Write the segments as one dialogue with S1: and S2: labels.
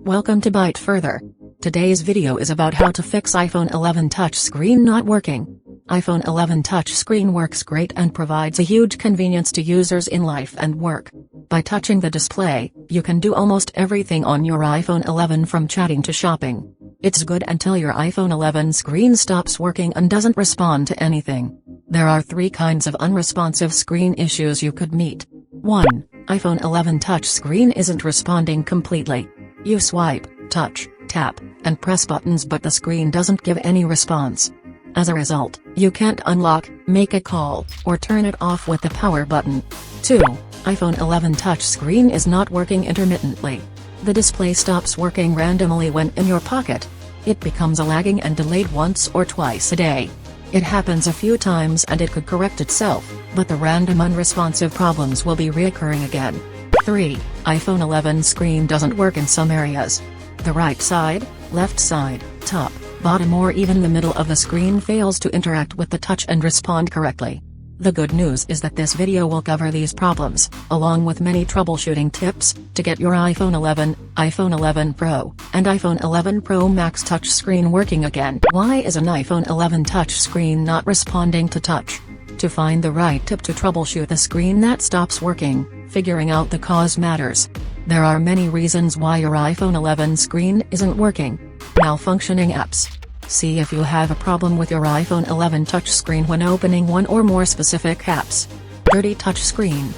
S1: Welcome to Byte Further. Today's video is about how to fix iPhone 11 touchscreen not working. iPhone 11 touchscreen works great and provides a huge convenience to users in life and work. By touching the display, you can do almost everything on your iPhone 11 from chatting to shopping. It's good until your iPhone 11 screen stops working and doesn't respond to anything. There are 3 kinds of unresponsive screen issues you could meet. 1. iPhone 11 touchscreen isn't responding completely. You swipe, touch, tap, and press buttons but the screen doesn't give any response. As a result, you can't unlock, make a call, or turn it off with the power button. 2. iPhone 11 touchscreen is not working intermittently. The display stops working randomly when in your pocket. It becomes lagging and delayed once or twice a day. It happens a few times and it could correct itself, but the random unresponsive problems will be reoccurring again. 3. iPhone 11 screen doesn't work in some areas. The right side, left side, top, bottom or even the middle of the screen fails to interact with the touch and respond correctly. The good news is that this video will cover these problems, along with many troubleshooting tips, to get your iPhone 11, iPhone 11 Pro, and iPhone 11 Pro Max touchscreen working again. Why is an iPhone 11 touchscreen not responding to touch? To find the right tip to troubleshoot the screen that stops working, figuring out the cause matters. There are many reasons why your iPhone 11 screen isn't working. Malfunctioning apps. See if you have a problem with your iPhone 11 touchscreen when opening one or more specific apps. Dirty touchscreen.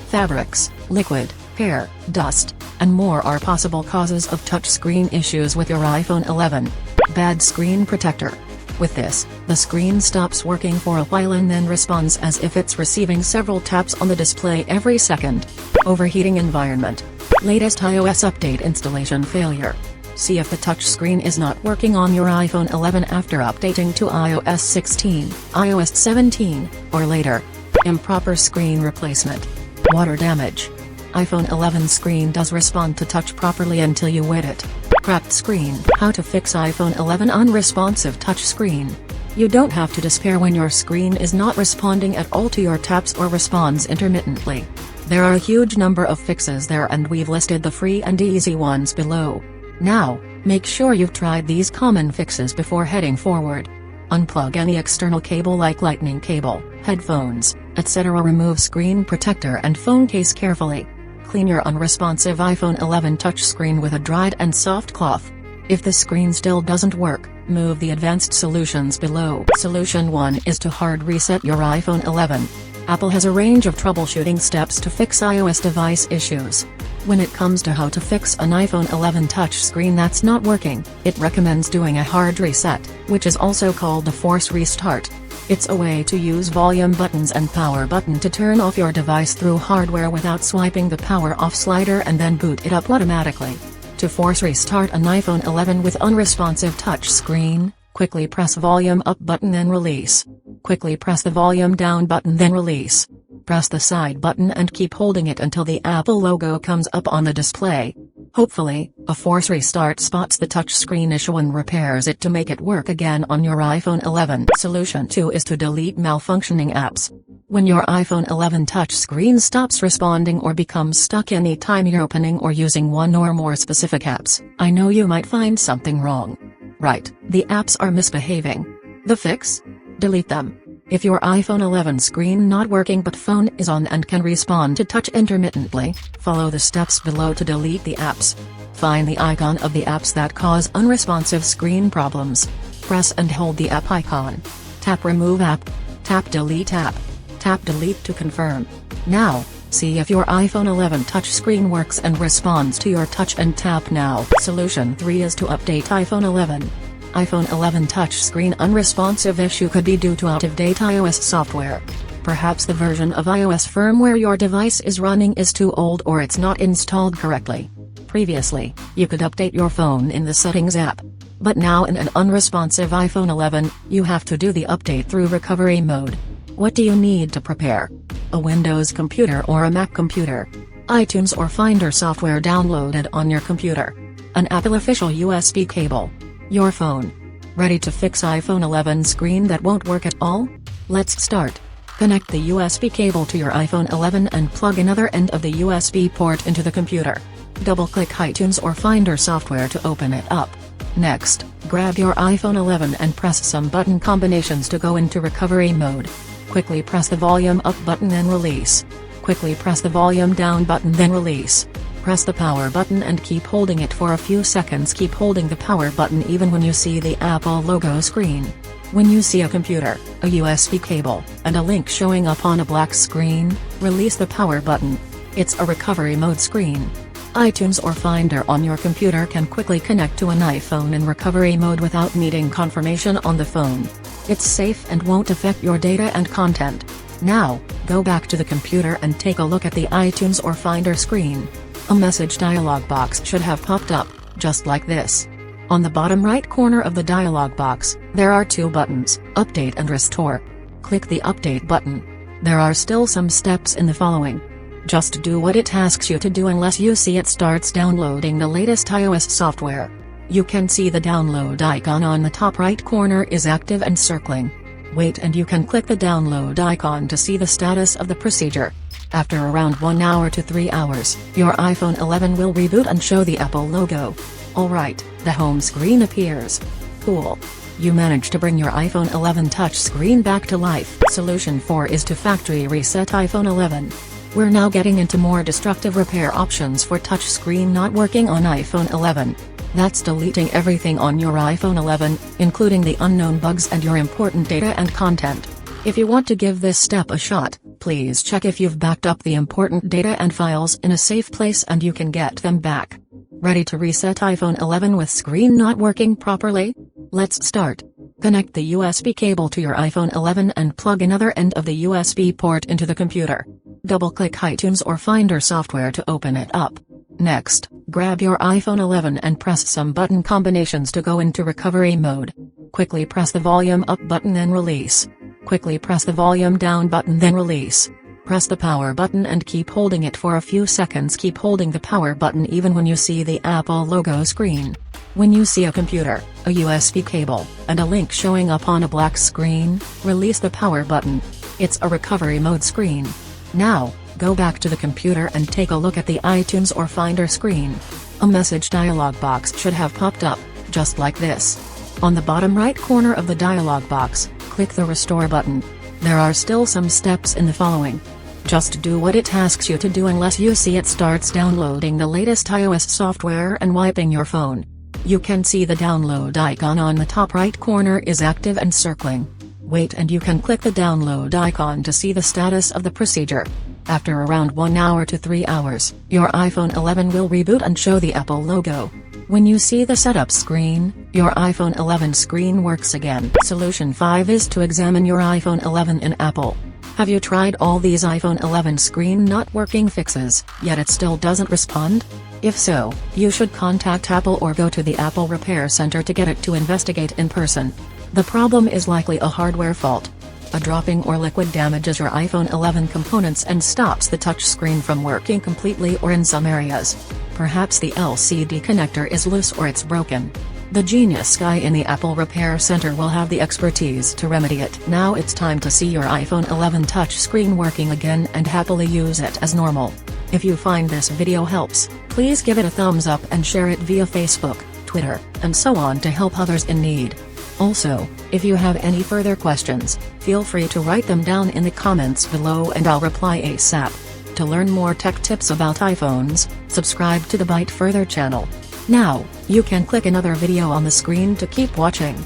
S1: Fabrics, liquid, hair, dust, and more are possible causes of touchscreen issues with your iPhone 11. Bad screen protector. With this, the screen stops working for a while and then responds as if it's receiving several taps on the display every second. Overheating environment. Latest iOS update installation failure. See if the touchscreen is not working on your iPhone 11 after updating to iOS 16, iOS 17, or later. Improper screen replacement. Water damage. iPhone 11 screen does respond to touch properly until you wet it. Cracked screen. How to fix iPhone 11 unresponsive touchscreen. You don't have to despair when your screen is not responding at all to your taps or responds intermittently. There are a huge number of fixes there and we've listed the free and easy ones below. Now, make sure you've tried these common fixes before heading forward. Unplug any external cable like lightning cable, headphones, etc. Remove screen protector and phone case carefully. Clean your unresponsive iPhone 11 touchscreen with a dried and soft cloth. If the screen still doesn't work, move the advanced solutions below. Solution 1 is to hard reset your iPhone 11. Apple has a range of troubleshooting steps to fix iOS device issues. When it comes to how to fix an iPhone 11 touchscreen that's not working, it recommends doing a hard reset, which is also called the force restart. It's a way to use volume buttons and power button to turn off your device through hardware without swiping the power off slider and then boot it up automatically. To force restart an iPhone 11 with unresponsive touchscreen, quickly press volume up button then release. Quickly press the volume down button then release. Press the side button and keep holding it until the Apple logo comes up on the display. Hopefully, a force restart spots the touchscreen issue and repairs it to make it work again on your iPhone 11. Solution 2 is to delete malfunctioning apps. When your iPhone 11 touchscreen stops responding or becomes stuck anytime you're opening or using one or more specific apps, I know you might find something wrong. Right, the apps are misbehaving. The fix? Delete them. If your iPhone 11 screen not working but phone is on and can respond to touch intermittently, follow the steps below to delete the apps. Find the icon of the apps that cause unresponsive screen problems. Press and hold the app icon. Tap remove app. Tap delete app. Tap delete to confirm. Now, see if your iPhone 11 touchscreen works and responds to your touch and tap now. Solution 3 is to update iPhone 11. iPhone 11 touchscreen unresponsive issue could be due to out-of-date iOS software. Perhaps the version of iOS firmware your device is running is too old or it's not installed correctly. Previously, you could update your phone in the Settings app. But now in an unresponsive iPhone 11, you have to do the update through recovery mode. What do you need to prepare? A Windows computer or a Mac computer? iTunes or Finder software downloaded on your computer? An Apple official USB cable? Your phone. Ready to fix iPhone 11 screen that won't work at all? Let's start. Connect the USB cable to your iPhone 11 and plug another end of the USB port into the computer. Double-click iTunes or Finder software to open it up. Next, grab your iPhone 11 and press some button combinations to go into recovery mode. Quickly press the volume up button and release. Quickly press the volume down button then release. Press the power button and keep holding it for a few seconds. Keep holding the power button even when you see the Apple logo screen. When you see a computer, a USB cable, and a link showing up on a black screen, release the power button. It's a recovery mode screen. iTunes or Finder on your computer can quickly connect to an iPhone in recovery mode without needing confirmation on the phone. It's safe and won't affect your data and content. Now, go back to the computer and take a look at the iTunes or Finder screen. A message dialog box should have popped up, just like this. On the bottom right corner of the dialog box, there are two buttons, Update and Restore. Click the Update button. There are still some steps in the following. Just do what it asks you to do unless you see it starts downloading the latest iOS software. You can see the download icon on the top right corner is active and circling. Wait and you can click the download icon to see the status of the procedure. After around 1 hour to 3 hours, your iPhone 11 will reboot and show the Apple logo. Alright, the home screen appears. Cool. You managed to bring your iPhone 11 touch screen back to life. Solution 4 is to factory reset iPhone 11. We're now getting into more destructive repair options for touch screen not working on iPhone 11. That's deleting everything on your iPhone 11, including the unknown bugs and your important data and content. If you want to give this step a shot, please check if you've backed up the important data and files in a safe place and you can get them back. Ready to reset iPhone 11 with screen not working properly? Let's start. Connect the USB cable to your iPhone 11 and plug another end of the USB port into the computer. Double-click iTunes or Finder software to open it up. Next, grab your iPhone 11 and press some button combinations to go into recovery mode. Quickly press the volume up button then release. Quickly press the volume down button then release. Press the power button and keep holding it for a few seconds. Keep holding the power button even when you see the Apple logo screen. When you see a computer, a USB cable, and a link showing up on a black screen, release the power button. It's a recovery mode screen. Now, go back to the computer and take a look at the iTunes or Finder screen. A message dialog box should have popped up, just like this. On the bottom right corner of the dialog box, click the Restore button. There are still some steps in the following. Just do what it asks you to do unless you see it starts downloading the latest iOS software and wiping your phone. You can see the download icon on the top right corner is active and circling. Wait and you can click the download icon to see the status of the procedure. After around 1 hour to 3 hours, your iPhone 11 will reboot and show the Apple logo. When you see the setup screen, your iPhone 11 screen works again. Solution 5 is to examine your iPhone 11 in Apple. Have you tried all these iPhone 11 screen not working fixes, yet it still doesn't respond? If so, you should contact Apple or go to the Apple Repair Center to get it to investigate in person. The problem is likely a hardware fault. A dropping or liquid damages your iPhone 11 components and stops the touchscreen from working completely or in some areas. Perhaps the LCD connector is loose or it's broken. The genius guy in the Apple Repair Center will have the expertise to remedy it. Now it's time to see your iPhone 11 touchscreen working again and happily use it as normal. If you find this video helps, please give it a thumbs up and share it via Facebook, Twitter, and so on to help others in need. Also, if you have any further questions, feel free to write them down in the comments below and I'll reply ASAP. To learn more tech tips about iPhones, subscribe to the Byte Further channel. Now, you can click another video on the screen to keep watching.